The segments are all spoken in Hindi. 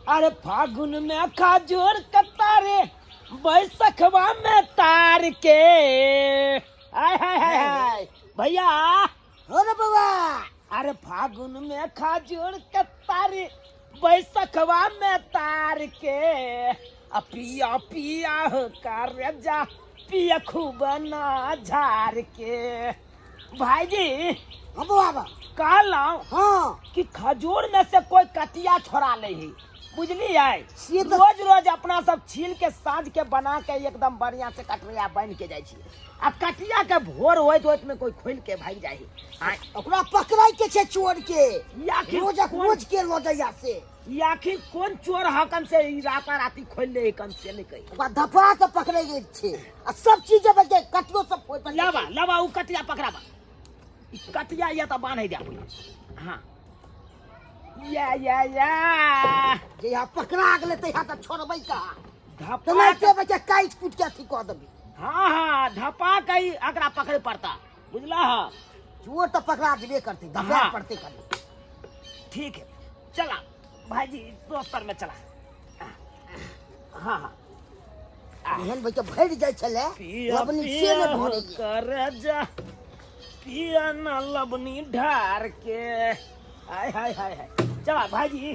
अरे फागुन में खजूर कतारे बैसखवा में तार के हाय हाय हाय हाय भैया हो रे बाबा। अरे फागुन में खजूर कतारे बैसखवा में तार के पिया पिया हो कर जा पिया खूब ना झार के। भाई जी हाँ बाबा कहला हाँ कि खजूर में से कोई कटिया छोड़ा ले ही बुझली है तो... रोज रोज अपना सब छील के साँझ के बना के एकदम बढ़िया से कटरिया बन के जाए छी आ कटिया के भोर होत होत में कोई खोल के भाग जाए ओकरा पकड़ाई के छे चोर के आखिर रोज के लोदैया से आखिर कौन चोर हकन से राता राती खोल ले कन से नहीं कही ओकरा धपा के पकड़े गए छे आ सब चीज बजे कटियो सब फोड़ पर लावा लावा उ कटिया पकड़ावा कटिया या तो बांध दे हां या जे यहाँ पकड़ा गेले त यहाँ त छोड़बै का धपा नहीं ते बजे काट कूट के अथी क देबी। हाँ धपा कई अकरा पकड़े पड़ता बुझला है चोर तो पकड़ा देबे करते धपा पड़ते करे। ठीक है चला भाईजी दोस्तर में चला। हाँ हाँ एहन बच्चा भर जाय छले लबनी से ने भरे कर जा पिया ना लबनी ढार के हाय हाय हाय हाय। चला भाईजी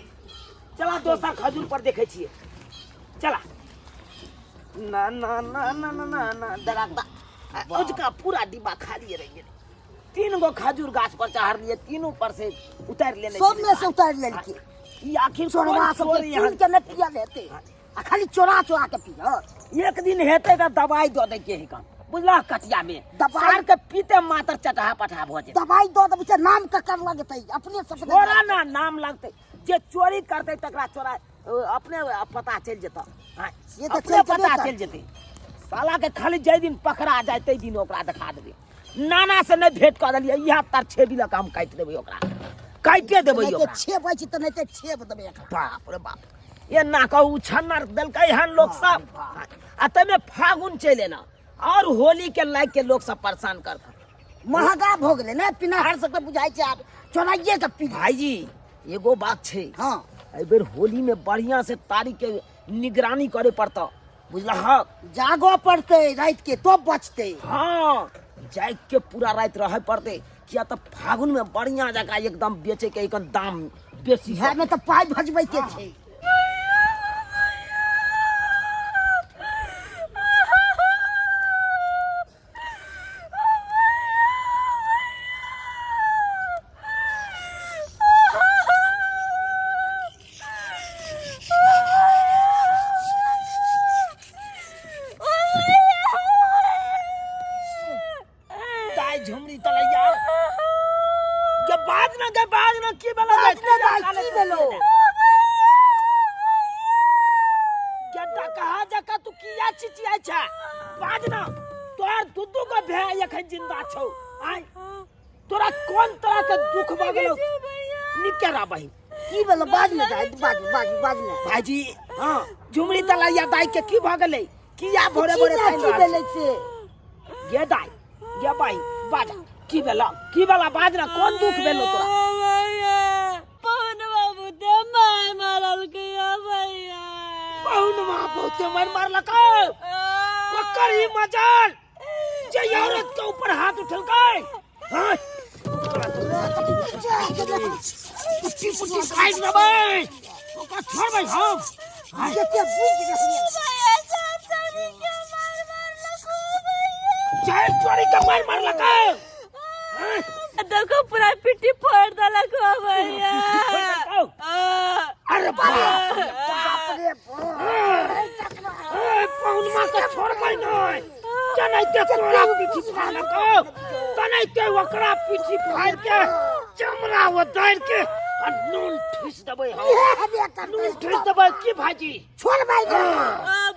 चला दोसर खजूर पर देखे छिए चला ना ना ना ना ना ना ना दरागदा उसका पूरा डिब्बा खाली रह गया। 3 गो खजूर गाछ पर चढ़ लिए तीनों पर से उतार लेने सब में से उतार लेलके ये आखिर चोरवा सब तीन के न पिया लेते आ खाली चोरा चोरा के पिया। एक दिन हेते त दवाई दो दे के हिकन बुझला कटिया में दवाई के पीते मातर चटहा पठा भ जे दवाई दो दे बिचा नाम का कर लगते अपने सब चोरा ना नाम लगते जे चोरी करते तकरा चोरा अपने पता चल जेता। हां ये तो पता चल जेते साला के खाली जय दिन पकड़ा जाय तै दिन ओकरा दिखा देबे नाना से नहीं भेंट कर दिए यहाँ तर छेबी काम काट देबे ओकरा काटे देबे ओकरा छेबै छी त नहीं ते छेब देबे। बाप रे बाप ये ना कहू छन्नर देलकै हन लोग सब आ तमे फागुन चले ना और होली के लाग के लोग सब परेशान कर महंगा भ गेले ना पिनाहर सब के बुझाई छै आब चोराइए के पी। भाई जी एगो बात छै हां ए बेर होली में बढ़िया से तारीख के निगरानी करे पड़ता बुझला ह जागो पड़ते रात के तो बचते। हां जाग के पूरा रात रहे पड़ते किया तो फागुन में बढ़िया जगह एकदम बेचे के एकदम दाम बेसी है में तो पाई भजबै के छै। झुमरी तलैया के बाज ना की बेला की बेलो गेटा कहा जका तू किया चिचिया छ बाज ना तोर दुदू को भे एखन जिंदा छौ आय तोरा कोन तरह के दुख भ गेलो निकेरा बहिन की बेलो बाज ना बाज ना भाईजी हां झुमरी तलैया दाई के की भ गेलै किया भोरे भोरे की बेले से गे दाई गे भाई बाजा की बेला बाजना कौन दुख बेलो तोरा पवन बाबू ते मार मारल के भैया पवन बाबू ते मारल का ओकर ही मजाल जे औरत के ऊपर हाथ उठल के हां पुटी साइड में भाई ओका छोड़ भाई हम जते बुझ रही भैया सब चोरी के मार लको भैया चाहे चोरी के मार लका देखो पूरा पिट्टी फोड़ दलक भैया। अरे बाप रे पवन मां के छोड़ भाई नहीं चनै के तोरा पीठी फाड़ लको तनै के ओकरा पीठी फाड़ के चमड़ा उतार के नून ठिस देबै हम नून ठिस देबै की भाजी छोड़ भाई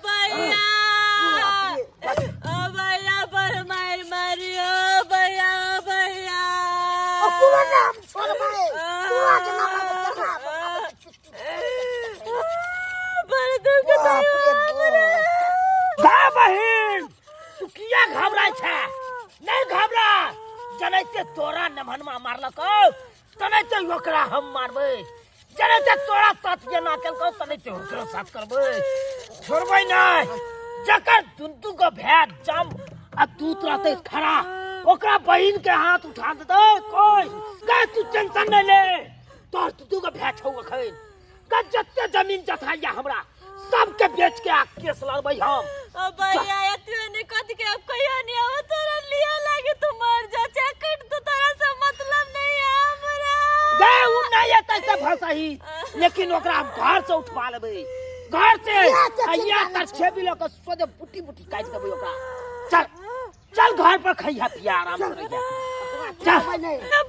भैया भैया पर मारियो भैया भैया पूरा नाम छोड़ भाई पूरा के नाम पर दुख दा बहिन तू किया घबराय छै नहीं घबरा जनैते तोरा नभनमा मारलको तनैते ओकरा हम मारबै करे ते तोरा साथ ये ना केलको तने तोरा साथ करबै छोड़बै नहीं जकर दुंदू को भैया जम आ तू रहते खड़ा ओकरा बहिन के हाथ उठा दे कोई का तू टेंशन नहीं ले तोर तू को भैया छौ अखन का जत्ते जमीन जथाइया हमरा सबके बेच के आ केस लड़बै हम अब भैया तूने कद के अब कहियो नहीं आवा तोरा लिया लागे तू मर जा चकट तो तोरा से मतलब नहीं है हमरा गए उ नहीं है तैसे भसही लेकिन ओकरा हम घर से उठवा लेबै घर से अइया तर छेबी ल के सोजे बुटी बुटी काट देबै ओकरा चल चल घर पर खइया पिया आराम से चल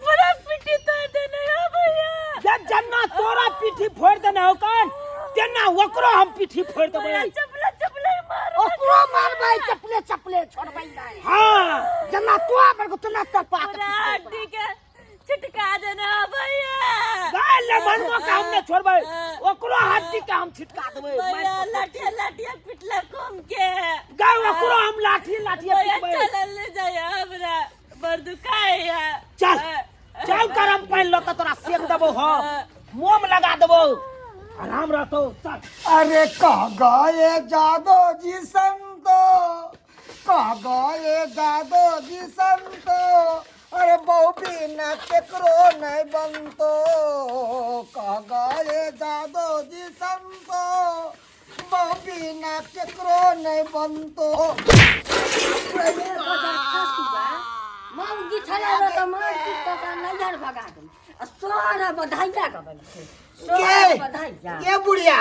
पूरा पिटी तोड़ देने हो भैया जब जन्ना तोरा पीठी फोड़ देना हो कान तेना ओकरो हम पीठी फोड़ देबै चपले चपले मार ओकरो मारबै चपले चपले छोड़बै नहीं हां जना तो पर को तना तपा पूरा हड्डी के छिटका देना भैया गाय ले मनवा का हमने छोड़बै ओकरो हड्डी के हम छिटका देबै भैया लाठी लाठी पिटला कम के गाय ओकरो हम लाठी लाठी पिटबै चल ले जाय हमरा बर दुखाया चल चल गरम पानी लो तोरा सेक देबो हम मोम लगा देबो आराम रहतो चल अरे कह गए जादो जी संतो कह गए जादो जी संतो अरे बहु बिना केकरो नहीं बनतो कह गए जादो जी संतो बहु बिना केकरो नहीं बनतो मौगी छला रे त मार पीट के नजर भगा दे सोरा बधाइया के बन सोरा बधाइया ये बुढ़िया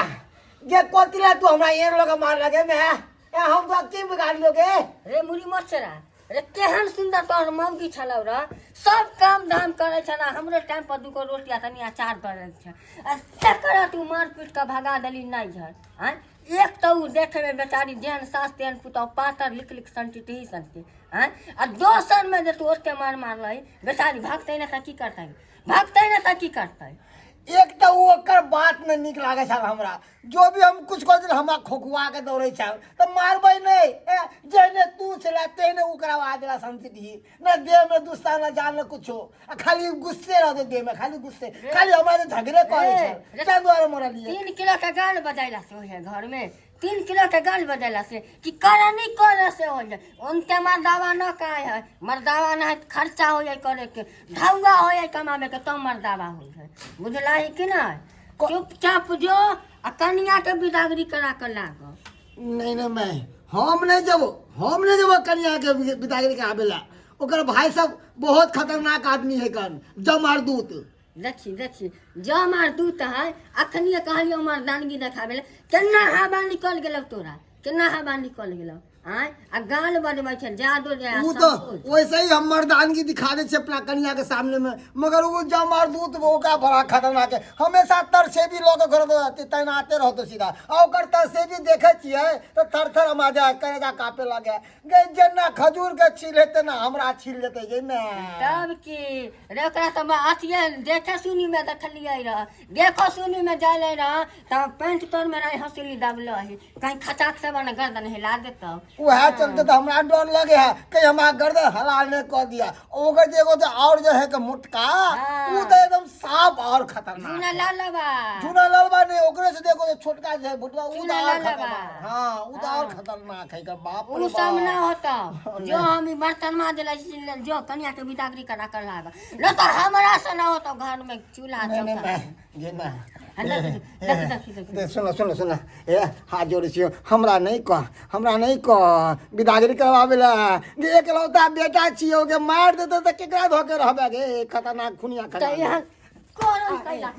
ये कोतिला तू हमरा ये लोग मार लगे मैं हम तो की बिगाड़ लोगे रे मुरी मचरा रे केहन सुंदर तोहर मौगी छलौ रे सब काम धाम करे छला हमरो टाइम पर दुगो रोटी आ तनी अचार दे छै आ तकर तू मार पीट के भगा देली नहीं झर हां एक तो उ देखे में बेचारी जेहन सास तेहन पुतौ पातर लिख लिख संटी टी संटी हां आ दोसर में जे तू ओते मार मार लई बेचारी भागतै ना त की करतै भागतै ना त की करतै एक तो वो ओकर बात में निक लागे छल हमरा जो भी हम कुछ कर हमरा खोखुआ के दौड़े छल तो मारबै नहीं जेने तू चला तेने ओकरा आदला संति न देह में दुस्सा न जान न कुछो खाली गुस्से रहते देह में खाली गुस्से खाली हमारे झगड़े करे छल क्या द्वारा मोरा लिए 3 किलो का गाल बजाइला से होय घर में 3 किलो के गाल बजाइला से कि करे नहीं करे से हो जाए उनके मर्दावा न काहे है मर्दावा न है खर्चा हो जाए करे के ढौगा हो जाए कमावे के तो मर्दावा हो जाए बुझला है कि ना चुपचाप जो आ कन्या के बिदागरी करा कर लाग नहीं नहीं मैं हम नहीं जब कन्या के बिदागरी के आवेला ओकर भाई सब बहुत खतरनाक आदमी है कन जमारदूत देखी जो हमार दूत है अखनिए कहलियो मर्दानगी देखाबे केना हवा निकल गेलौ तोरा केना हवा निकल गेलौ आय आ गाल बजबै छै जादो जे वो तो वैसे ही हम मर्दानगी दिखा दे छे अपना कन्या के सामने में मगर वो जमारदूत वो का बड़ा खतरनाक है हमेशा तर से भी लोग घर तैनाते रहतो सीधा और तर से भी देखे छिए तो थर थर हम आ जाए करेगा कापे लगे गए जेना खजूर के छील लेते ना हमरा छील लेते जे ना तब की रे ओकरा त अथिए देखे सुनी में देखलियै रह देखो सुनी में जाले रह त पैंट तोर में रही हंसली दबलो है कहीं खचाक से बना गर्दन हिला देतो वह चलते तो हमरा डर लगे है कि हमारा गर्दन हलाल ने कर दिया ओकर जेगो तो और जो है कि मुटका वो तो एकदम साफ और खतरनाक जूना लालबा नहीं ओकरे से देखो तो छोटका जो है भुटवा वो जूना तो और लालबा। खतरनाक हां वो तो और खतरनाक है का बाप रे उ सब ना बाप होता जो हम बर्तन मां देला जो कन्या के बिदागरी करा कर लागा न तो हमरा से ना होता घर में चूल्हा नहीं नहीं चौका मैं ये ना देख सुनो ए हाथ जोड़े छियो हमरा नहीं कह बिदागरी करवावेला एक लौता बेटा छियो के मार देते तो केकरा धोके रहबे गे खतरनाक खुनिया त एहन करम कैला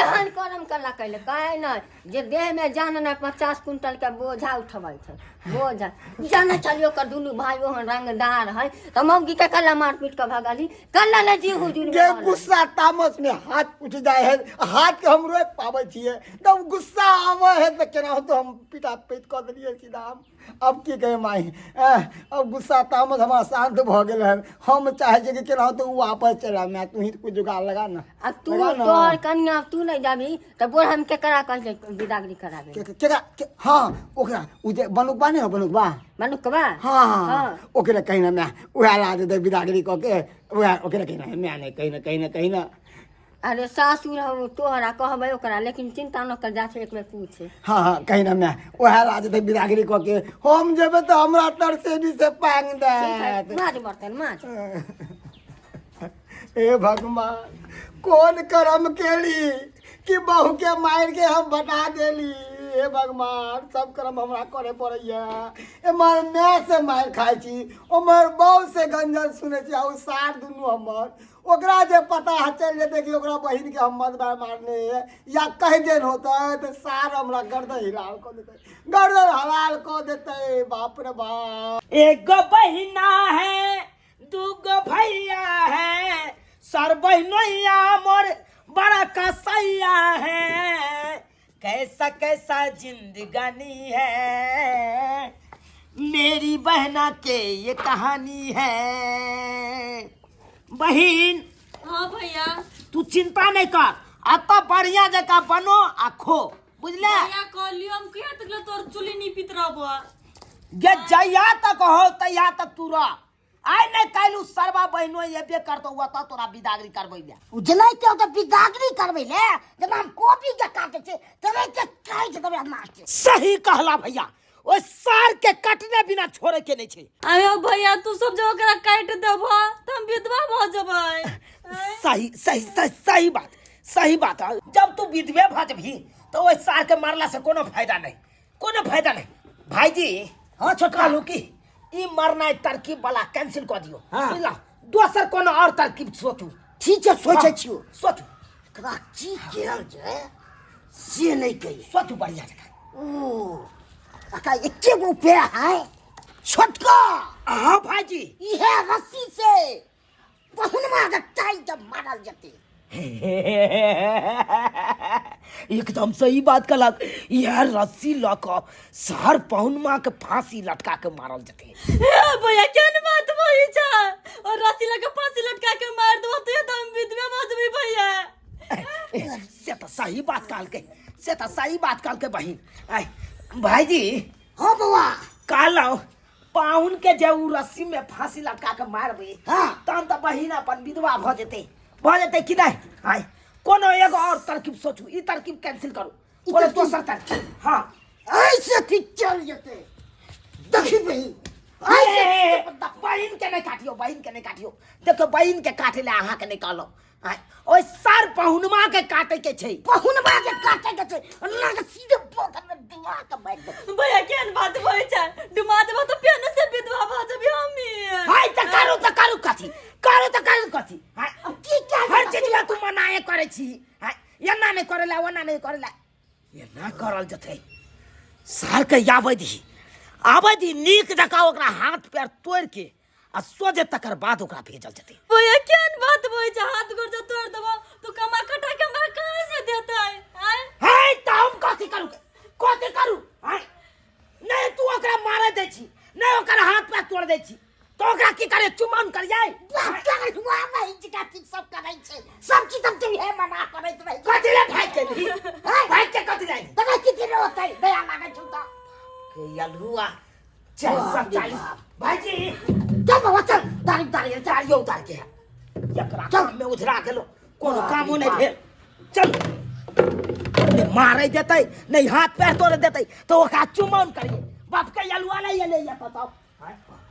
एहन करम कला कैले काहे न जे देह में जान न 50 कुंटल के बोझा उठबै छै बोझा जान चलियो कर दुनु भाई ओहन रंगदार है त मौगी के कला मार पीट के भगाली कला ले जी हुजूर के गुस्सा तामस में हाथ उठ जाए है हाथ के हम रोक पावे छिए तब गुस्सा आवे है तो केना तो हम पिटा पीट कर दिए सीधा हम अब की कहे माई अब गुस्सा तामस हमारा शांत भ गेल है हम चाहे जे कि केना तो वापस चला मैं तू ही कुछ जुगाड़ लगा ना अब तू तोहर कन्या तू नहीं जाबी त बोल हम के करा कहले बिदागरी कराबे केकरा हां ओकरा उ जे बनुकबा नहीं हो बनुकबा मनुकबा हां ओकरा कहीं ना मैं उहा ला दे बिदागरी क के उहा ओकरा कहीं ना मैं नहीं कहीं ना अरे सासुर हम तोहरा कहबै ओकरा, लेकिन चिंता न कर, जा छै एक बेर पूछे। हाँ हाँ कहीं ना मैं वह राज थे बिदागरी को के हम जेबे तो हमरा तरसे भी से पांग दे। माज बर्तन माज। ए भगवान कौन करम केली कि बहू के मार के हम बता देली। हे भगवान सब कर्म हमरा करे पड़ैया। एमर मैं से मार खाई छी, उमर बहू से गंजन सुने छी, और सार दुनू हमर ओकरा जे पता चल जेते कि ओकरा बहिन के हम मत मारने या कह देन होता तो सार हमरा गर्दन हिलाल को देते, गर्दन हलाल को देते। बाप रे बाप। एक गो बहिना है, दू गो भैया है, सर बहनोया मोर बड़ा कसैया है। कैसा कैसा जिंदगानी है, मेरी बहना के ये कहानी है। बहन हाँ भैया। तू चिंता नहीं कर, आता बढ़िया जगह बनो आ खो, बुझले? भैया कहलियो हम किया तक तोर चुली नहीं पित रहबो। ये जया तक हो तया तक तू रह। आइ नहीं कालू सरवा बहनो ये बे करतो हुआ था तोरा बिदागरी करबै ले। उजलै के तो बिदागरी करबै ले, जब हम कॉपी के काटे छे तरे के काट देबै मास्टर। सही कहला भैया, ओ सार के कटने बिना छोड़े के नहीं छे। आयो भैया तू सब जो ओकरा काट देबो त हम विधवा भ जबै। सही सही सही सही बात, सही बात है। जब तू विधवे भ जबही तो ओ सार के मारला से कोनो फायदा नहीं, कोनो फायदा नहीं। भाईजी हां छोटका लुकी ई मरना तरकीब वाला कैंसिल कर दियो। हाँ। बुझला, दोसर कोनो और तरकीब सोचू। ठीक है सोचे छियो, सोचू करा की केल जे से नहीं कही। सोचू बढ़िया जगह। ओ अका एके गो पे है छोटका। हाँ भाईजी इहे रस्सी से पहुनमा के टाइट मारल जते। एकदम सही बात कहलक। यह रस्सी लक सर पहुनमा के फांसी लटका के मारल जते। ए भैया केन बात बोली छ, और रस्सी लगा फांसी लटका के मार दो तो हम विधवा भ जबै भैया। से तो सही बात कहल के, से तो सही बात कहल के बहिन। आय भाईजी हो बउआ कहलौ पाहुन के जे उ रस्सी में फांसी लटका के मारबे, हाँ। तहन तो बहिन अपन विधवा भ जेते कि नहीं? आय कोनो एगो और तरकीब सोचू, ई तरकीब कैंसिल करू, कोनो दोसर तरकीब। हाँ ऐसे ठीक चल जते। देखी बही बहिन के नहीं काटियो, बहिन के नहीं काटियो। देखो बहिन के काटे ले अहाँ के नहीं कहलो। आय ओइ सर पहुनमा के काटे के छै, पहुनमा के काटे के छै, ना के सीधे पोखर में डुबा के बैठ दे। भैया केन बात बोली छ, डुमा देबो तो पेन से विधवा भ जबै हमी। हाय त करू कथी, करू त करू कथी। हाय की क्या हर चीज में तू मनाए करे छी। हाय एना नहीं करेला, ओना नहीं करेला, ये ना करल जते। सर के आबै दी नीक जका ओकरा हाथ पैर तोड़ के आ सोजे तकर बाद ओकरा भेजल जते। भैया केन बात बोली छ, हाथ गोड़ जो तोड़ देबो तो कमा कटा के हमरा कहां से देतै? हाय त हम कथी करू? हाय नहीं तू ओकरा मारे दे छी, नहीं ओकरा हाथ पैर तोड़ दे छी, तो ओकरा की करे? चुमान करियै? कर हुआ भाई जिका ठीक सब करे छै, सब चीज हम है मना करैत रही। कथी ले भाई के ली? भाई के कथी ले? तबे किती होतै दया लागे छु त। के यलुआ 440 भाईजी चल बाबा चल, तारीख चारियो उतार के एकरा काम में उधरा गेलो, कोनो कामो नहीं भेल। चल ने मारे देतै, नहीं हाथ पैर तोड़ देतै, तो ओकरा चुमान करिए। बाप के यलुआ ले ले या बताओ।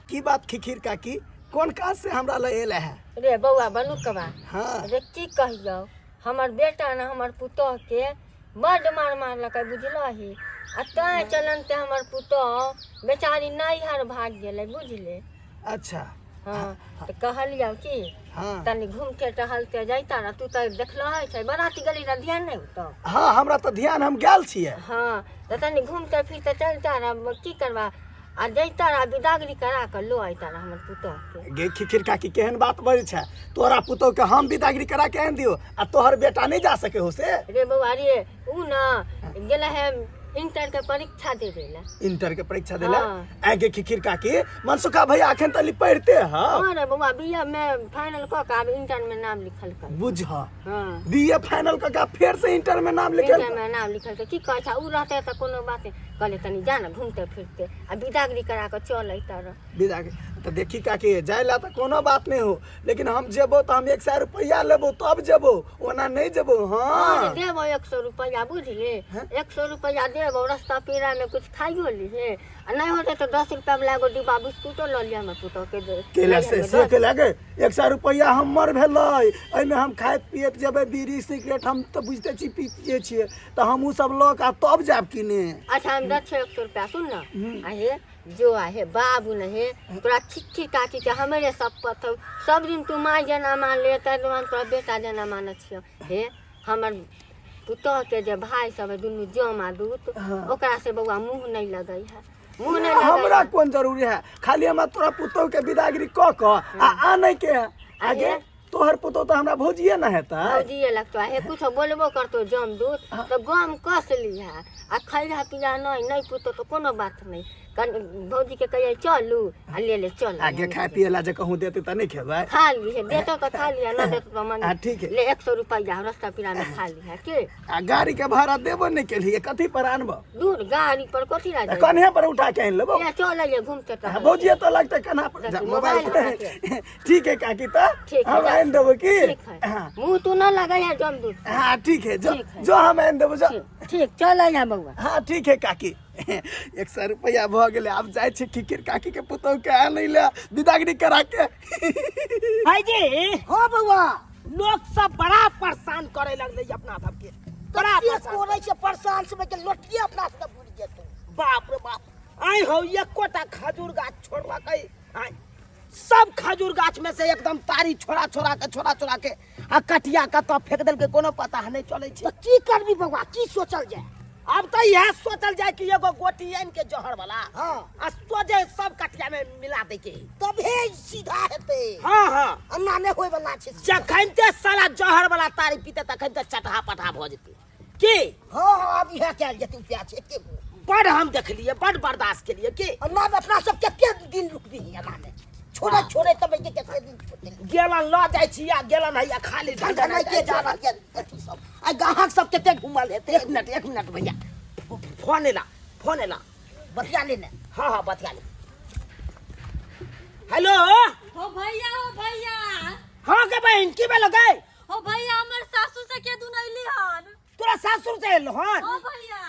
की बात खिखिर काकी, कौन काज से हमरा ले एले है? रे बउआ बनू कबा। हाँ रे की कहियो, हमर बेटा न हमर पुतोह के बड मार मारलकै बुझलही। आ तैं चलते हमर पुतोह बेचारी नैहर भाग गेलै बुझले। अच्छा हाँ तो कहलियो कि हाँ तनी घूमते टहलते जैता ना, तू तो देखलह छै बराती गली रा ध्यान नहीं होतो। हाँ हमरा तो ध्यान, हम गेल छियै। हाँ तो तनी घूमते फिरते चलता रह, की करबा आ जैता रह बिदागरी करा के लो आइता रह हमर पुतोह के। गे खिखिर काकी केहन बात बजै छै, तोरा पुतोह के हम बिदागरी करा के आन दियो आ तोहर बेटा नहीं जा सके हो से? रे बउआ रे ऊ न गेला है इंटर के परीक्षा दे देला। इंटर के परीक्षा देला? हाँ। आगे खिखिर काकी मनसुखा भैया अखन तली पढ़ते ह। हाँ रे बउआ बीए में फाइनल क के अब इंटर में नाम लिखल कर। बुझ हाँ बीए फाइनल क के फिर से इंटर में नाम लिखल। इंटर में नाम लिखल के की कहै छै, ऊ रहते त कोनो बात कहले तनी जा न घूमते फिरते आ बिदागरी करा के चल अइता रह। बिदागरी तो देखी काकी जाए ला तो कोनो बात नहीं हो, लेकिन हम जेबो तो हम 100 रुपया लेबो तब जेबो, ओना नहीं जेबो। हाँ देबो 100 रुपया, बुझले? 100 रुपया देबो, रास्ता पेड़ा में कुछ खाइयो लीहे, आ नहीं होते तो 10 रुपया में लागो डिब्बा बिस्कुटो ल लिया, मैं पुतो के दे केला से के लागे 100 रुपया हमर भेलै, एमे हम खाइत पियत जेबै, बीड़ी सिगरेट हम तो बुझते छी पीतिए छियै, तो हमहू सब लोग आ तब जाब किने। अच्छा हम 100 रुपया सुन ना, आहे जो आहे बाबू नहीं तोरा चिट्ठी काटी के हमारे सब पथौ, सब दिन तू माँ जना मान ले, तोरा बेटा जना मान छियो। हे हमर पुतह के जे भाई सब है दुनू जमा दूत, ओकरा से बउआ मुंह नहीं लगई है, मुंह नहीं लगई। हमरा कौन जरूरी है, खाली हम तोरा पुतौ के विदागिरी क आ नहीं के आगे तोहर पुतो तो हमरा भौजिए ना हेता, भौजिए लगतो है, कुछ बोलबो करतो जम दूत तो गम कस लिहा, आ खैरा पिया नहीं पुतो तो कोनो बात नहीं, भौजी के कहिए चलू आ ले चल, आगे खाए पिए ला जे कहूं देते त नहीं खेबै, खा ली है, देतो तो खा लिया, ना देतो तो मन ठीक है ले 100 रुपया रास्ता पिरा में खा ली है के। आ गाड़ी के भाड़ा देबो नहीं के लिए, कथी पर आनबो? दूर गाड़ी पर कथी ला जाए, कन्हे पर उठा के आन लेबो, ले चल ले घूमते तो भौजिए तो लगते कन्हा पर जा, मोबाइल ठीक है काकी, तो हम आन देबो की? मुंह तू ना लगा है जम दूध। हाँ ठीक है, जो हम आन देबो जो। ठीक चल जा बउआ। हाँ ठीक है काकी, 100 रुपया भ गेले, अब जाय छी किकिर काकी के पुतौ के आनै ले विदागिरी करा के। भाईजी हाँ बउआ, लोग सब बड़ा परेशान करे लगले अपना सबके, बड़ा परेशान कोरै से परेशान से के लोटिए अपना से भूल जेतो। बाप रे बाप, आई हो एकोटा खजूर गाछ छोड़वा के, आई सब खजूर गाछ में से एकदम तारी छोड़ा छोड़ा के आ कटिया का तो फेंक देल के, कोनो पता नहीं चले छे। तो की करबी बउआ, की सोचल जाए? अब तो यह सोचल जाए कि एगो गोटी आन के जहर वाला, हाँ आ सोजे सब कटिया में मिला दे के, तबे सीधा हेते। हाँ हाँ अन्ना ने होय वाला छे। जखन ते साला जहर वाला तारी पीते तखन ते चटहा पटहा भ जेते की। हाँ हाँ अब यह क्या जेतु प्याज एके बड़ हम देख लिए, बड़ बर्दाश्त के लिए की। अन्ना में अपना सब केते दिन रुकबी अन्ना ने, छोड़े तबे के केते दिन छोड़े। गेलन ल जाय छी या गेलन है या खाली ढंगा नहीं के जा रहा के सब आ ग्राहक सब केते घुमल हेते। एक मिनट भैया, फोन एला बतिया लेने। हाँ हाँ बतिया ले। हेलो हो भैया हाँ के बहन की बेलो गए? हो भैया हमर सासू से के दुनैली हन। तोरा सासुर से एलो हन? हो भैया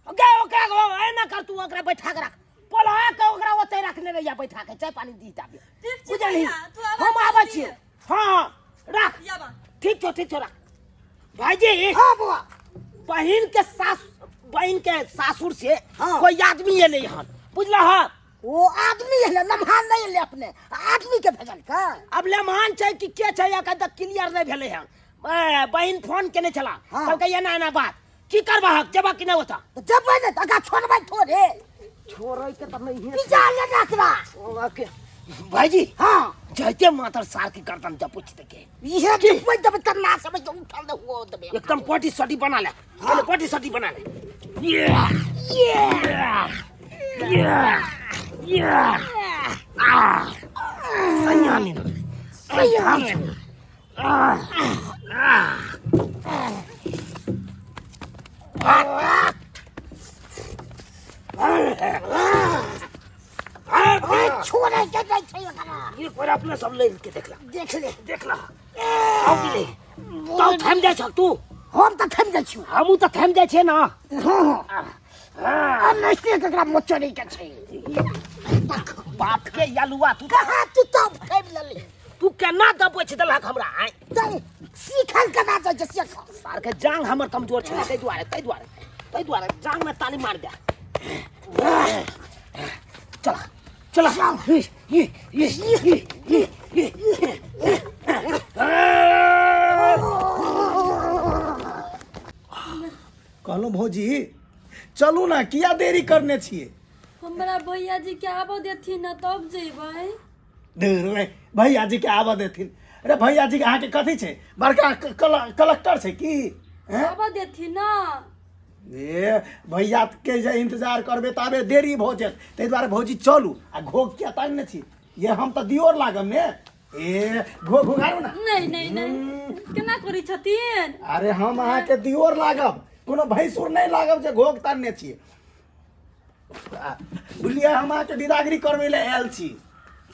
गए ओकरा को एना कर, तू ओकरा बैठा के रख, पोला के ओकरा ओते रखने रहिया बैठा के, चाय पानी दी ताबे, ठीक छै बुझलही? भैया, तू आवाज हम आबै दे छी। दिहे। हाँ रख, याबा ठीक छौ रख। भाईजी हाँ बुआ, बहन के सासुर से हाँ। कोई आदमी एले हन, बुझला है? वो आदमी है लम्हान नहीं ले अपने आदमी के भेजल का। अब लेमान छै कि के छै एखन तक क्लियर नहीं भेले हन। बहन फोन केने छला, हाँ। कहलकै एना बात की करबा, जेबा कि नहीं होता? तो जब बने तका छोड़बै थोड़े छोड़ै के त नहीं है पिजा ले रखना। ओके भाईजी, हाँ जैते मातर सार की गर्दन जब पूछते के ये कि कोई जब तक ना समझ उठा दे वो दबे एकदम पोटी सटी बना ले, पहले पोटी सटी बना ले। ये सयानी छोड़े के नहीं छै एकरा। ये पर अपने सब ले के देखला देख ले आओ ले तो थम जा छ तू, हम तो थम जाइ छु। हमू तो थम जाय छे ना। आ नस्ते केकरा मोचरी के छै बात के यालुआ तू कहा तू तो थम ले तू केना दबोच देलक हमरा? आय तै सीखल कना जाइ छै सीख। सार के जांग हमर कमजोर छै, तै दुआरे जांग में ताली मार दे। चला कहलो भौजी चलू ना, किया देरी करने छिए? हमरा भैया जी के आबो देथिन न तब जेबै। धुर रे, भैया जी के आबा देथिन। अरे भैया जी के अहाँ के कथी छै, बड़का कलेक्टर छै की? आबो देथिन न। ए भैया के जे इंतजार करबे ताबे देरी भ जायत, ताहि दुआरे भौजी चलू। आ घोग किया ताने छी, ये हम तो दियोर लागम ने। ए घोगारू ना। नहीं केना करै छथिन? अरे हम अहाँ के दियोर लागब, कोनो भैंसुर नहीं लागब जे घोग तानने छिए। बुझलिए, हम अहाँ के विदागरी करबै ले आयल छी।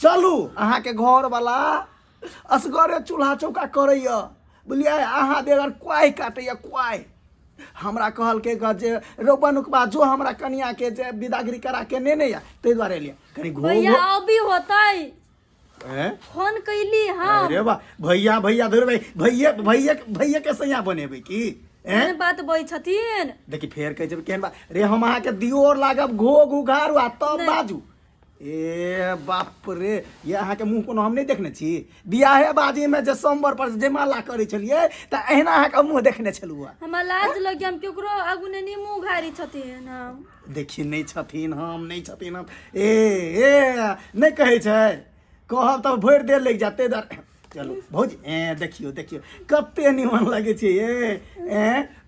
चलू अहाँ के घर वाला असगरे चूल्हा चौका करैया बुझलियै अहाँ बेगर क्वाइ काटैया क्वाइ हमरा कहल के जे रोपन के बाद जो हमरा कनिया के जे विदागरी करा के नेने या ताहि दुआरे लिया कनी भैया अभी होतै हैं फोन कैली हाँ अरे वाह भैया भैया धुर भाई भैया भैया भैया के सैया बनेबै की एहन बात बोलै छथिन देखी फेर कहै छै केहन बा रे हम अहाँ के दियोर लागब घोग उघारू आ तब बाजू ए बाप रे ये अहाँ के मुंह कोनो हम नहीं देखने छी बियाहे बाजी में जे सोमवार पर जयमाला करै छलियै त एहना अहाँ के मुंह देखने छलुआ हमरा लाज लगे हम केकरो आगू ने मुंह घारी छथिन हम देखी नहीं छथिन हम नहीं छथिन हम ए नहीं कहै छै कहब तब भरि देर लागि जाते दर चलो भौजी देखियो देखियो कते निमन लगे छै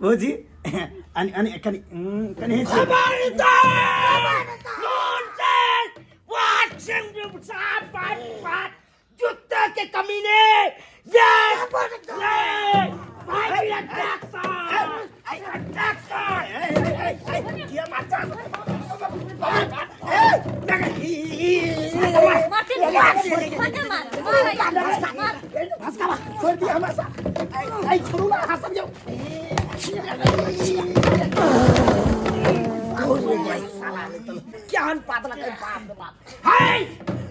भौजी अनि अनि कनी कनी जूते के कमीने ये छोड़ दिया हमारे साथ आई छोड़ू ना हाँ समझो क्या हन पातला के बाप रे बाप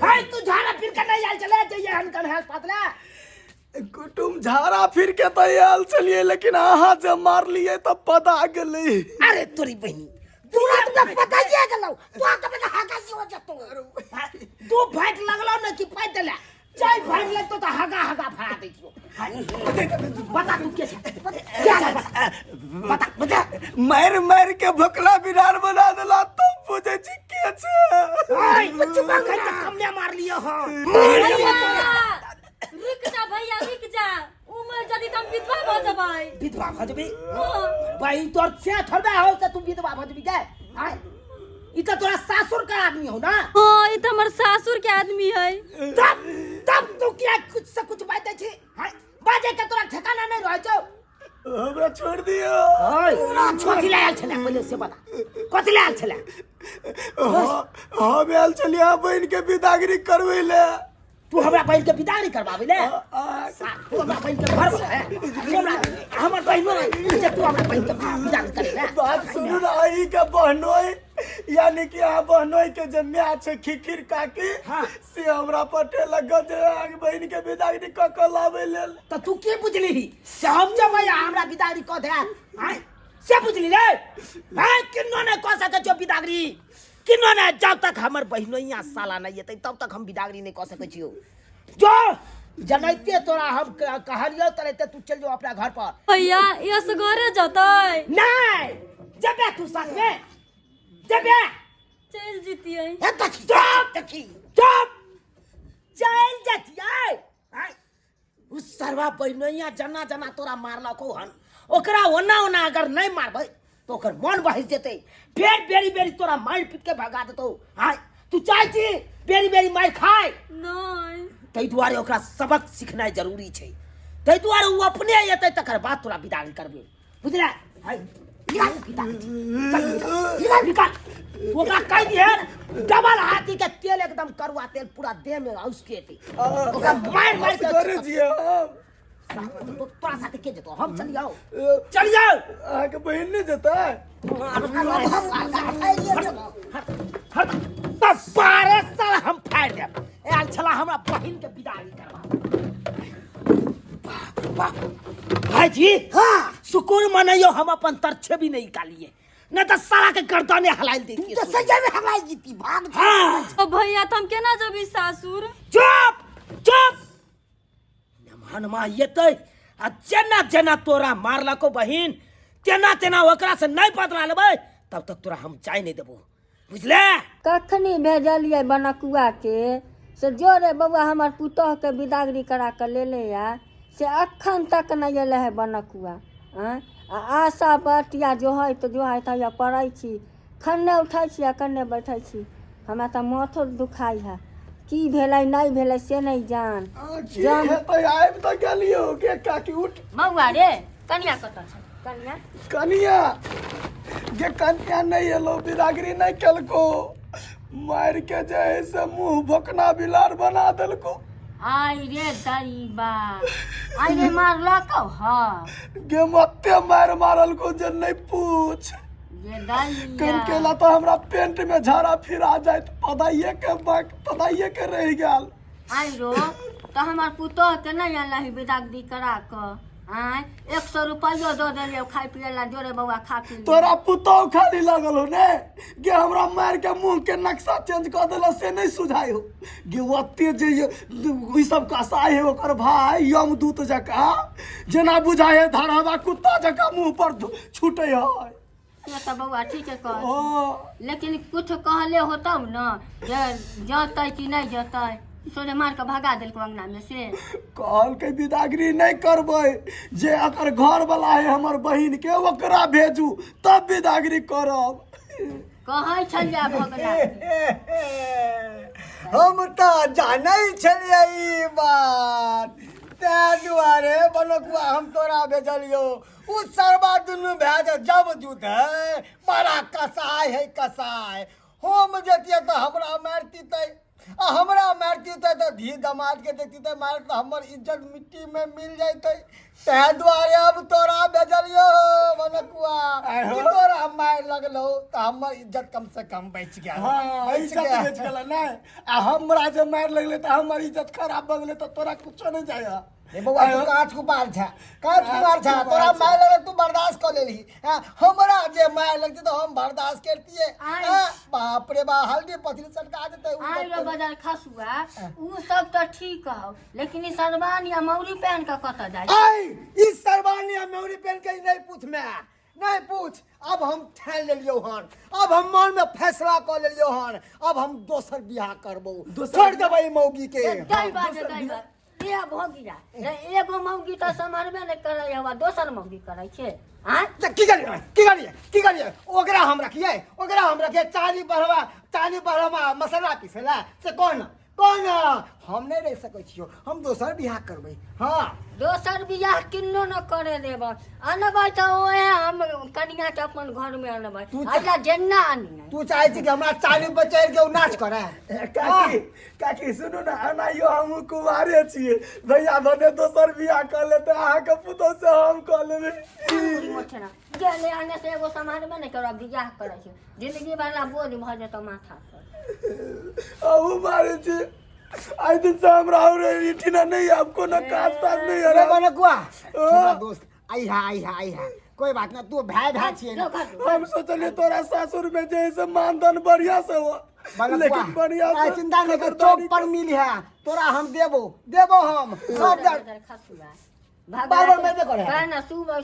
हाय तू झाड़ा फिर के नहीं आल चले जइए हन कन है पातला कुटुम झाड़ा फिर के तो आल चलिए लेकिन अहाँ जब मार लिए तब पता गेलै अरे तोरी बहनी पूरा तुमने पता किया चलो तू आके बता हाका सी हो जतो तू फाइट लगलो न कि फाइट देला चाय फाइट लगतो तो हगा हगा फड़ा दैतियो बता तू के क्या बता बता मार मार के भोकला बिरार बना देला तब पूछे छी के छै ओए कुछ बात है कमने मार लियो हो रुक जा भैया रुक जा उमर जदी तुम विधवा हो जबै विधवा हो जबी भाई तोर से थोड़ा हो त तू विधवा हो जबी के हां ई त तोरा सासुर का आदमी हो ना हां ई त हमर सासुर के आदमी है तब तू क्या कुछ से कुछ बात छै हां बाजे के तोरा ठिकाना नहीं रह छौ हमरा छोड़ दियो ओए कथि लायल छले पहिले से बता कथि लायल छले हम आयल छलिए बहन के विदागरी करबै ले तू हमरा बहन के विदागरी करबाबे ले तू हमरा बहन के घर है हमर बहनो जे तू हमरा बहन के विदागरी करे ले बात सुनु ना आई के बहनोई यानी कि आ बहनोई के जे म्या छै खिखिर काकी से हमरा पटे लगा जे आग बहन के विदागरी क के लाबै लेल त तू के बुझली से हम जबै हमरा विदागरी क दे हां से बुझली रे हां किन्नो ने क सके छो विदागरी किन्नो ने जब तक हमर बहनोइया साला नहीं येतै तब तक हम विदागरी नहीं क सकै छियो जो जनैते तोरा हम कहलियो तरेते तू चल जो अपना घर पर भैया ये से घरे जतै नहीं जबे तू साथ में जबे चल जीतियै ए तखी चुप चल जतियै उस सरवा बहनोइया जना जना तोरा मारलको हन ओकरा ओना ओना अगर नहीं मारबै तो ओकर मन बहिस जेतै फेर बेरी बेरी तोरा मार पीट के भगा देतौ हां तू चाहै छी बेरी बेरी मार खाय नहीं तै दुआरे ओकरा सबक सिखनाइ जरूरी छै तै दुआरे उ अपने एतै तकर बाद तोरा विदागरी करबै बुझले हाय निकाल ओकरा कह दिहे डबल हाथी के तेल एकदम करुआ तेल पूरा देह में उसके ओकरा मार मार के करे जियो तो तोरा साथे के जेतो हम चल जाओ आ के बहन ने जता तब 12 साल हम फाड़ देब आयल छला हमरा बहिन के विदागरी करबा बाप भाई जी हां सुकून मनइयो हम अपन तरछे भी नहीं निकालिए न तो साला के गर्दने हलाल देती तो सजा में हमारी जीती भाग हां ओ भैया तुम केना जबी सासुर चुप चुप नमहनमा येतै आ जेना जेना तोरा मारलको बहिन तेना तेना ओकरा से नहीं बदला लेबै तब तक तोरा हम चाय नहीं देबो बुझले कखनी भेजलिए बनकुआ के से जो रे बउआ हमार पुतोह के विदागरी करा के ले ले या से अखन तक नहीं अले है बनकुआ आशा बटिया जो है तो पड़ै छी खन्ने उठै छी आ कन्ने बैठै छी हमरा तऽ माथो दुखाई है की भेलै नहीं भेलै से नहीं जान जान तो आइब त गेलियो के काकी उठ बउआ रे कनिया कतऽ छै कनिया कनिया जे कनिया नहीं एलो विदागरी नहीं केलको मार के जे है से मुंह भोकना बिलार बना देलको। आई रे दईबा, आई रे मारलको हाँ गे मत्ते मार मारल को जे नहीं पूछ। ये दैया कनकेला तो हमरा पेंट में झाड़ा फिरा जाए पदाइए के रह गेल। आई रो तो हमार पुतोह के नहीं अनलही बिदागदी करा क आय 100 रुपया दो देलियो खाए पिए ला जोरे बउआ खा पी ले। तोरा पुतौ खाली लगल हो ने गे हमरा मार के मुंह के नक्शा चेंज कर देला से नहीं सुझाई हो गे ओते जे ई सब कसाई है ओकर भाई यमदूत जका जेना बुझाए धरावा कुत्ता जका मुंह पर छूटे है। ये तो बउआ ठीक है कह, ओ लेकिन कुछ कहले होता न जे जतै कि नहीं जतै सोने मार के भगा देलको अंगना में से। कहल के बिदागरी नहीं करबै जे अकर घर वाला है हमर बहिन के ओकरा भेजू तब बिदागरी करब। कहै छलिया भगला हम तो जानै छलियै ई बात ते दुआरे बनकुआ हम तोरा भेजलियो। उ सरबा दुनू भेज जब जुत है बड़ा कसाय है कसाय। हम जतिए तो हमरा मारती तै आ हमरा मारती तै तो धी दमाद के देती तै मार तो हमर इज्जत मिट्टी में मिल जैतै। ते दुआरे अब तोरा भेजलियो बनकुआ कि तोरा मार लगलो तो हमर इज्जत कम से कम बच गया। हाँ इज्जत बेच गेल ना आ हमरा जे मार लगले त हमर इज्जत खराब भ गेले त तोरा कुछो नहीं जाया। ए बउआ तू काच कुपार छा काच कुपार छा तोरा मार लगे तू बर्दाश्त कर लेली। हमरा जे मार लगती तो हम बर्दाश्त करती है। बाप रे बा हल्दी पथरी चटका देते आई रो बाजार खसुआ उ सब तो ठीक हो, लेकिन ई सरबान या मौरी पहन के कत जाय आई इस सरबानिया मेरी पेन के नहीं पूछ मैं नहीं पूछ। अब हम ठान लेलियो हन, अब हम मन में फैसला कर लेलियो हन, अब हम दोसर बियाह करबो छोड़ देबै मौगी के। दई बाजे ये भोगिरा रे एगो मौगी तो समरबे नहीं करे हवा दोसर मौगी करे छे। हां की करिए ओकरा हम रखिए चाली बढ़वा मसाला पिसला से कौन हम नहीं रह सकै छियो हम दोसर बियाह करबै। हाँ दोसर बियाह किन्नो न करे देब अनबै तो ओहे हम कनिया के अपन घर में अनबै अइला जेन्ना आनी तू चाहे छी कि हमरा चाली बचैर के नाच करे। काकी सुनू ना अनाइयो हम कुवारे छिए भैया भने दोसर बियाह कर लेते अहाँ के पुतो से हम कर लेबे। मोछना गेले आने से एगो समाज में नहीं करब बियाह करे छै जिंदगी वाला बोझ भ जेतो माथा पर। अब मारे छी आई दिन से हमरा और इठिना नहीं आपको ना कास्ता नहीं अरे है बनकुआ छोटा दोस्त आई है कोई बात ना तू भाई छिए ना। हम सोचले तोरा ससुर में जैसे मानधन बढ़िया से हो लेकिन बढ़िया से चिंता नहीं कर चौक पर मिली है तोरा हम देबो हम सब खसुआ बाबर में दे करे कहना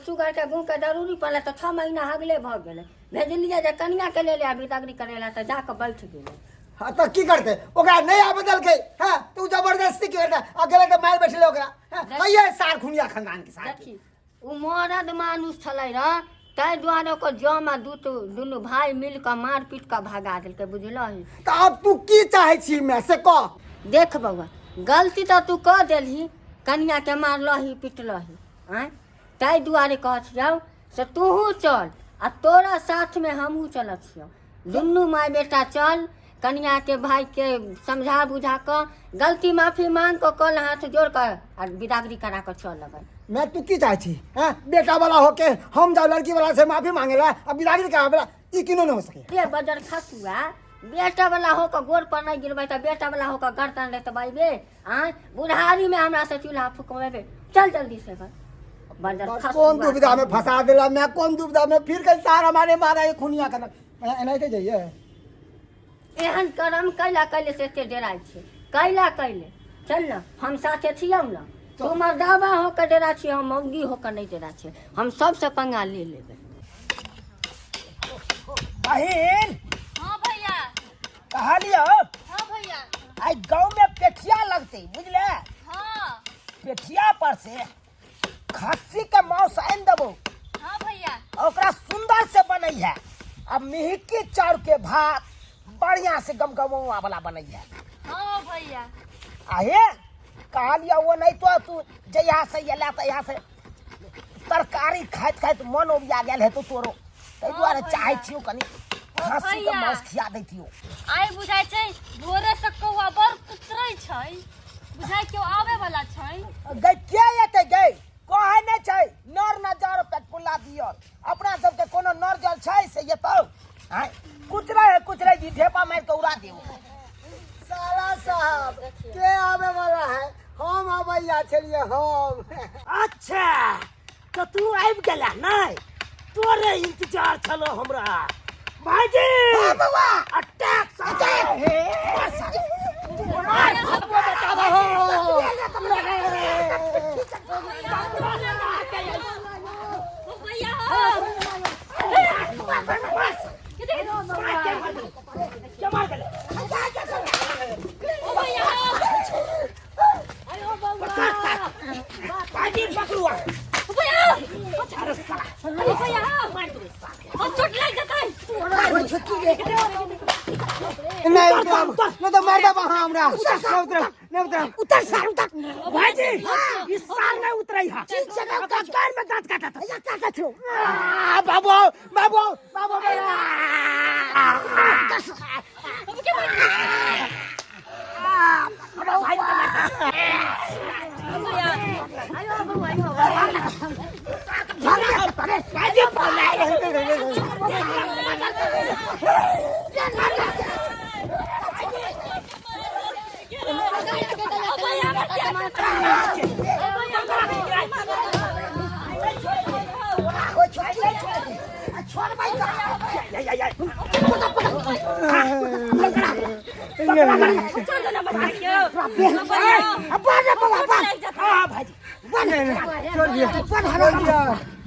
सुगर के गुं के जरूरी पड़ले तो 6 महीना हगले भ गेले भेजलिए जे कनिया के ले ले अभी तगरी करेला त जाके बैठ गेले। हाँ तो की करते ओकरा नहीं आ बदल के। हाँ तू जबरदस्ती की करता अकेले के मार बैठले ओकरा। कहिए सार खुनिया खानदान के साथ देखी उ मरद मानुष छलै र ताहि दुआरे ओकर जमा दुनू भाई मिल के मार पीट के भगा देलकै बुझलही। तो अब तू की चाहे छी मैं से कह। देख बउआ गलती तो तू कह देलही कनिया के मारलही पिटलही आय ताहि दुआरे कह छियौ से तूहू चल आ तोरा साथ में हमहू चलत छियौ दुनू माय बेटा चल कनिया के भाई के समझा बुझा कर गलती माफी मांग कर कल हाथ जोड़ कर और बिदागरी करा कर चल लगन। मैं तू की चाहे छी बेटा वाला होके हम जाओ लड़की वाला से माफी मांगेला अब बिदागरी करा बेला ई किनो न हो सके। ये बजर खसुआ बेटा वाला होकर गोर पर नहीं गिरबै त बेटा वाला होकर गर्दन ले तबैबे बुढ़ारी में हमरा से चूल्हा फुकवेबे चल जल्दी से बजर खसुआ कौन दुविधा में फंसा देला मैं कौन दुविधा में फिर कल सार हमारे मारा ये खुनिया का एनाइते जाइए एहन कर्म कैले से एते डेराय छै कैले चल न हम साथे छियौ न तू मर्दावा होकर डेरा छी हम मौगी होकर नहीं डेरा छै हम सबसे पंगा ले लेबै। बहिन हाँ भैया कहलियो हाँ भैया आई गांव में पेठिया लगते बुझले हाँ पेठिया पर से खस्सी के मांस आन देबो हाँ भैया ओकरा सुंदर से बनै है अब मिहिकी चाउर के भात बढ़िया से गमगमवा वाला बनै है। हाँ भैया आहे कहलिया वो नहीं तो तू जहिया से एला तहिया से तरकारी खाइत मन ओरिया गेल है तो तोरो ताहि दुआरे चाहे छियो कनी खस्सी के मांस खिया दैतियो। आइ बुझाइ छै भोरे से कौआ बड़ कुतरै छै, बुझाइ केओ आबै वाला छै। गै के एतै गै? कहे नै छै नर नजर पेट पुल्ला दियर। अपना सबके कोनो नर जल छै से एतौ? हां कुचरै जी ढेपा मार के उड़ा दियो। साला साहब के आवे वाला है? हम आबैया छलिए हम। अच्छा तो तू आबि गेला नै? तोरे इंतजार छलो हमरा। भाईजी बउआ अटैक नहीं तो मार दे वहां हमरा। नहीं उतर। उतर साल उतर। भाईजी इस साल नहीं उतरई हा। पैर में दांत काटा था। या क्या कहते हो? बाबू बाबू बाबू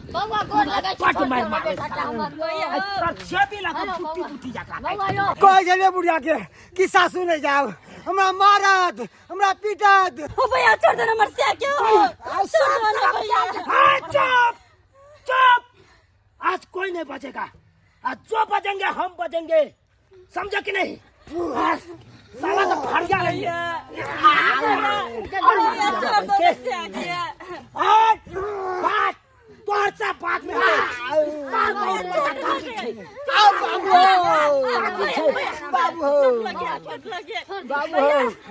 बउआ गोर लगै छै। कह गेलिए बुढ़िया के कि सासू नहीं जाओ, हमरा मारत, हमरा पीटत। ओ भैया छोड़ दे हमर से क्यों? चुप चुप। आज कोई नहीं बचेगा। आज जो बचेंगे हम बचेंगे, समझे कि नहीं? साला तो फरिया रही है। बात तोर से बात में बाबू बाबू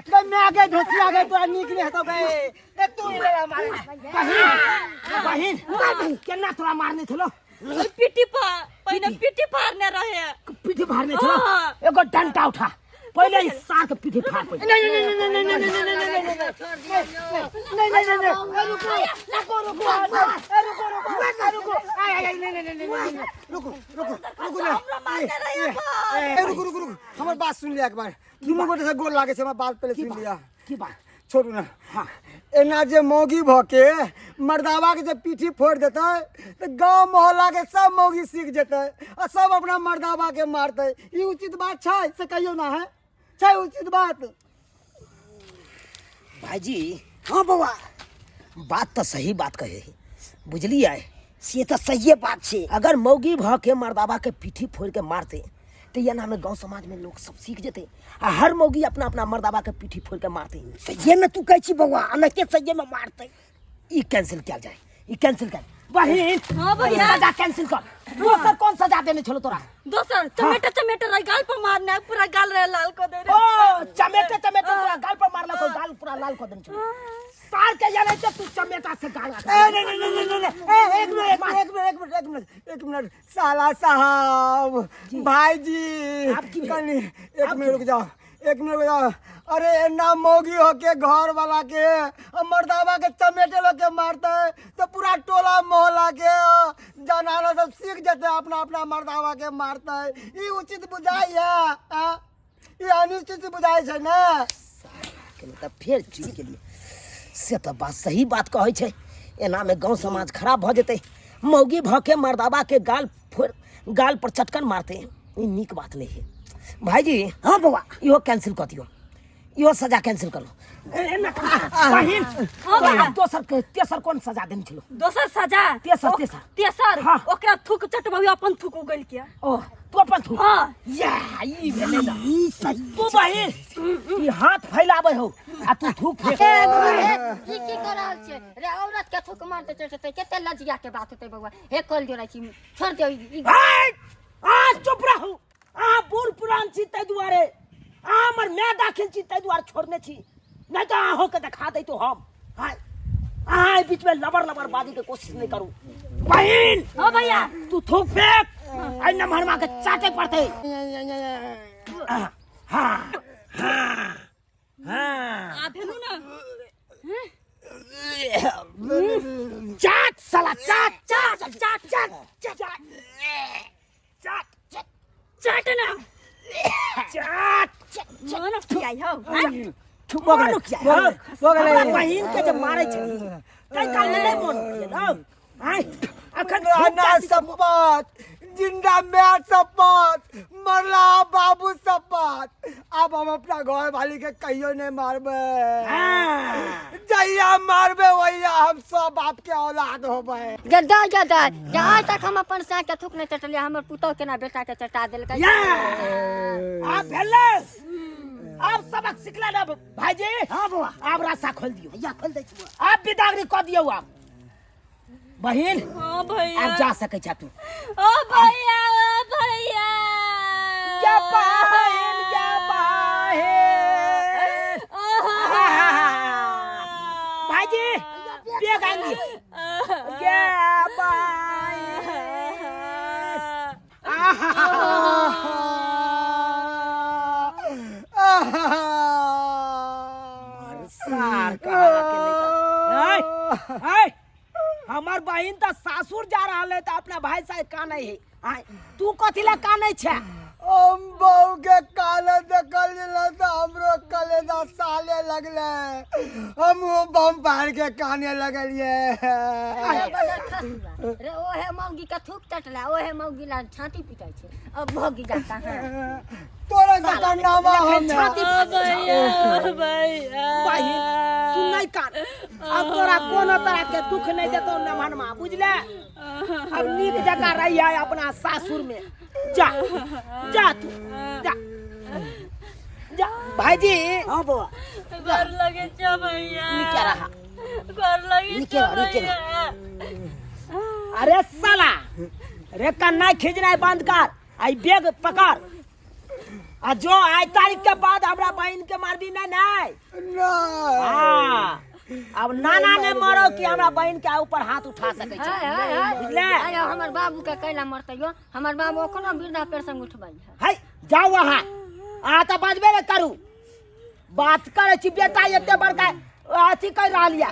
तो मैं आगे धोतिया गए तो निकले तो गए। एक तू ही ले मारे। बहिन केना तोरा मारने थलो? पिटी पहिने पिटी फाड़ने रहे। पीठी फाड़ने थलो? एगो डंडा उठा पहले इस सार के पीठी फाड़ पे। नहीं रुको हमार बात सुन लिया एक बार। तुम गोटे से गोल लागे से हमार बात पहले सुन लिया। की बात? छोड़ू ना। एना जे मौगी भके मर्दावा के जब पीठी फोड़ देते तो गांव मोहल्ला के सब मौगी सीख जेते और सब अपना मर्दावा के मारते। ये उचित बात छै से कहियो ना है? छै उचित बात? भाईजी हाँ बउआ बात तो सही बात कहे बुझलिए। से तो सही बात छे। अगर मौगी भ के मर्दावा के पीठी फोड़ के मारते तो ये नाम गांव समाज में लोग सब सीख जेते। आ हर मौगी अपना अपना मर्दावा के पीठी फोड़ के मारते। सही में तू कह छी बउआ अनके सही में मारते। ई कैंसिल किया जाए, ई कैंसिल कर। बहिन हाँ भैया। सजा कैंसिल कर। दोसर कौन सजा देने छलो तोरा? दोसर चमेटे रह गाल पर मारना पूरा गाल रहे लाल को दे रे। ओ चमेटे तोरा गाल पर मारला को गाल पूरा लाल कर देने छलो। साल के जाने से तू चमेटा से गाल नहीं एक मिनट साला साहब भाईजी एक मिनट रुक जाओ। अरे ना मौगी हो के घर वाला के मर्दावा के चमेटे लोग के मारते है तो पूरा टोला मोहल्ला के जनाना सब सीख जाते अपना अपना मर्दावा के मारते है। ये उचित बुझाई है? ये अनुचित बुझाई है ना? मतलब फिर चीज के लिए से तो बात सही बात कहे छे। एना में गांव समाज खराब भ जेते। मौगी भ के मर्दावा के गाल पर चटकन मारते। ई नीक बात नहीं है भाईजी। हाँ बउआ इहो कैंसिल कर दियो, इहो सजा कैंसिल करो। बहिन तेसर कौन सजा देने छलो? दोसर सजा तेसर हाँ। ओकरा थूक चटबही अपन थूक उगल के। ओ तू अपन थू। हाँ। या ई भेले ना ई सही। तू बहिन ई हाथ फैलावे हो आ तू थूक फेंक। ई की करल छै रे? औरत के थूक मारते चलते केते लजिया के बात होते बउआ। हे कल जोड़ै छी छोड़ दियो ई। आ चुप रहो। अहाँ बूढ़ पुरान छी ताहि दुआरे, अहाँ हमर माय दाखिल छी ताहि दुआरे छोड़ने छी, नहीं तो अहाँ के दिखा दै तो हम। अहाँ बीच में लबर बाजी के कोशिश नहीं करू। बहन हाँ भैया तू थूक फेंक, आई नमहरमा के चाटे पड़ते। हाँ हाँ हाँ आप हेलू ना चाट साला चाट चाट चाट चाट चाट चाट चाट ना चाट मानो खियाई हो बहिन के जब मारे छे कई काल नहीं मन होइए ना। आय अखन राना शपथ, जिंदा मैं शपथ, मरला बाबू शपथ। अब हम अपना घर वाली के कहियो नहीं मारबे, जहिया मारबे वहिया हम सब बाप के औलाद होबे। गद्दा गद्दा जहाँ तक हम अपन साँ के थूक नहीं चटलिया, हमर पुतौ के ना बेटा के चटा देलकै। आप भेले आप सबक सिखला ना भाईजी। हाँ बुआ आप रास्ता खोल दियो, या खोल दे छी आप बिदागरी क दियो। आप बहिन हाँ भैया आप जा सके छ तू। ओ भैया ओ भैया क्या बहन भाईजी बेग आन दियो। क्या बहन हमार बहन तो सासुर जा रहा है तो अपना भाई से काने है। तू कथी ला काने छे? हम बहू के काले देखल तो हमरो कलेजा साले लगले, हम वो बम फाड़ के काने लगलिए। रे ओहे मौगी के थूक चटला, ओहे मौगी ला छाती पिटाई छे। अब भोगी जाता है तोरा का नाम हम छाती ओ भैया ओ भैया बहिन तू नहीं कान। अब तोरा कोनो तरह के दुख नहीं देतो नमहनमा बुझले। अब नीक जगह रही है अपना सासुर में। जा जा तू जा जा भाईजी। हाँ बुआ घर लगे छ भैया निके रहा घर लगे निके छ रहा, निके भैया। अरे साला रे कन्ना खींचना बंद कर, आई बैग पकड़ आ जो आज तारीख के बाद हमरा बहन के मारबी नहीं। हाँ अब नाना ने मारो कि हमरा बहन के ऊपर हाथ उठा सके छै बुझले। अरे हमर बाबू के कैला मरतैयो, हमर बाबू कोनो वृद्धा पेंशन उठबै है। है जाओ वहाँ आ तो बजबे नहीं करू, बात करे छी बेटा एते बड़का अथी कर रहलिया।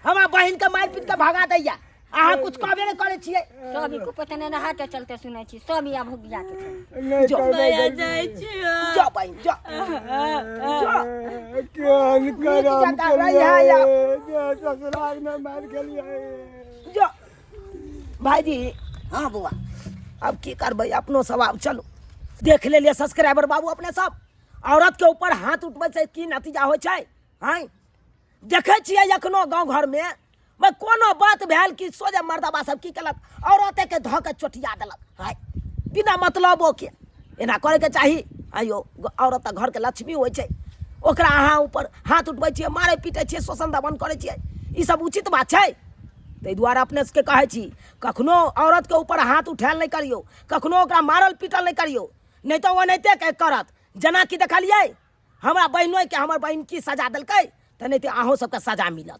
हमरा बहन के मार पीट के भगा दैया, अहाँ कुछ कहबे नहीं करे छियै। सभी को पता नहीं रहा के चलते सुनै छी, सब या भूख जाके जो भैया जाय छी जो बहन जो केहन करम जगह रही है या ससुराल में मार गेलिए। जो भाईजी। हाँ बुआ अब की करबै अपनो स्वभाव। चलो देख ले सब्सक्राइबर बाबू अपने सब औरत के ऊपर हाथ उठबै से की नतीजा होइ छै। हाँ देखे छियै अखनो गाँव घर में मैं कोनो बात भेल कि सोझे मर्दबा सब की केलक, औरते के धऽ के चोटिया देलक। हाय बिना मतलबो के एना करे के चाही। आइयो औरत घर के लक्ष्मी होइ छै, ओकरा अहाँ ऊपर हाथ उठबै छियै, मारे पीटे छियै, शोषण दमन करे छियै, ई सब उचित बात छै? ताहि दुआरे अपने सबके कहै छी कखनो औरत के ऊपर हाथ उठायल नहीं करियो, कखनो ओकरा मारल पीटल नहीं करियो, नहीं तो ओनाहिते के करत। जेना कि देखलियै हमरा बहिनो के हमर बहिन की सजा देलकै, तऽ नहीं तो अहूँ सबके सजा मिलत।